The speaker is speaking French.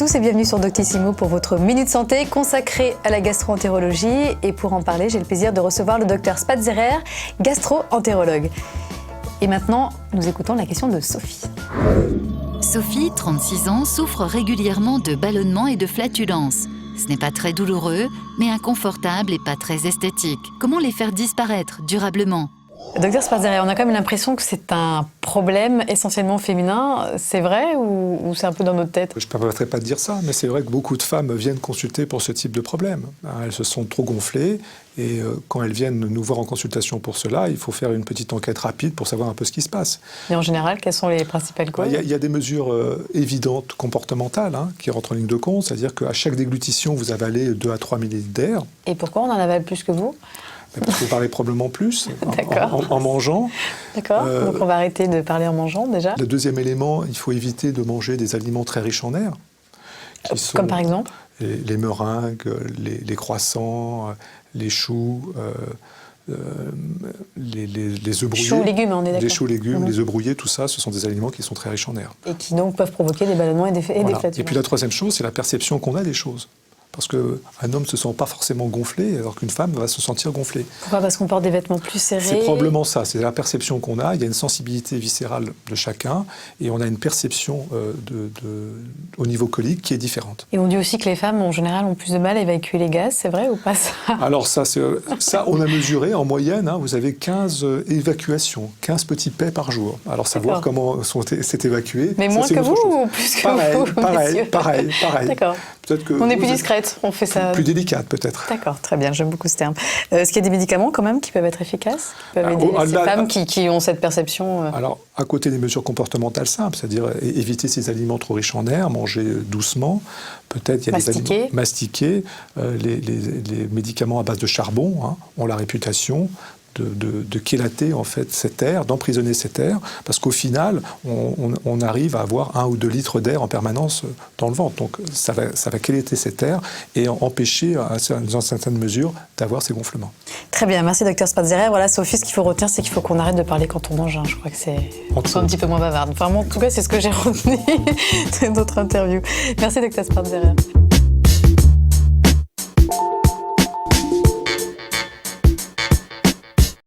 tous et bienvenue sur Doctissimo pour votre Minute Santé consacrée à la gastro-entérologie. Et pour en parler, j'ai le plaisir de recevoir le docteur Spatzerer, gastro-entérologue. Et maintenant, nous écoutons la question de Sophie. Sophie, 36 ans, souffre régulièrement de ballonnements et de flatulences. Ce n'est pas très douloureux, mais inconfortable et pas très esthétique. Comment les faire disparaître durablement ? Docteur Spatzerer, on a quand même l'impression que c'est un problème essentiellement féminin. C'est vrai ou c'est un peu dans notre tête ? Je ne permettrai pas de dire ça, mais c'est vrai que beaucoup de femmes viennent consulter pour ce type de problème. Elles se sont trop gonflées et quand elles viennent nous voir en consultation pour cela, il faut faire une petite enquête rapide pour savoir un peu ce qui se passe. Et en général, quelles sont les principales causes ? Il y a des mesures évidentes comportementales qui rentrent en ligne de compte, c'est-à-dire qu'à chaque déglutition, vous avalez 2 à 3 millilitres d'air. Et pourquoi on en avale plus que vous ? Parce que vous parlez probablement plus en mangeant. D'accord, donc on va arrêter de parler en mangeant déjà. Le deuxième élément, il faut éviter de manger des aliments très riches en air. Comme par exemple les meringues, les croissants, les choux, les œufs brouillés. Choux, légumes, on est d'accord. Les choux, légumes, les œufs brouillés, tout ça, ce sont des aliments qui sont très riches en air. Et qui donc peuvent provoquer des ballonnements et des flatulences. Et puis la troisième chose, c'est la perception qu'on a des choses. Parce qu'un homme ne se sent pas forcément gonflé, alors qu'une femme va se sentir gonflée. Pourquoi ? Parce qu'on porte des vêtements plus serrés ? C'est probablement ça, c'est la perception qu'on a. Il y a une sensibilité viscérale de chacun, et on a une perception au niveau colique qui est différente. Et on dit aussi que les femmes, en général, ont plus de mal à évacuer les gaz, c'est vrai ou pas ça ? Alors ça, on a mesuré en moyenne, vous avez 15 évacuations, 15 petits pets par jour. Alors savoir comment c'est évacué. Mais moins que vous ou plus que vous ? Pareil. D'accord. On est plus discrète, on fait ça... Plus délicate peut-être. D'accord, très bien, j'aime beaucoup ce terme. Est-ce qu'il y a des médicaments quand même qui peuvent être efficaces, qui peuvent aider ces femmes qui ont cette perception Alors, à côté des mesures comportementales simples, c'est-à-dire éviter ces aliments trop riches en air, manger doucement, peut-être il y a des aliments mastiquer, les médicaments à base de charbon ont la réputation de chélater en fait cet air, d'emprisonner cet air, parce qu'au final, on arrive à avoir 1 ou 2 litres d'air en permanence dans le ventre. Donc ça va chélater cet air et empêcher, dans certaines mesures, d'avoir ces gonflements. Très bien, merci docteur Spatzerer. Voilà, Sophie, ce qu'il faut retenir, c'est qu'il faut qu'on arrête de parler quand on mange. Je crois que c'est un petit peu moins bavarde. Enfin, moi, en tout cas, c'est ce que j'ai retenu de notre interview. Merci docteur Spatzerer.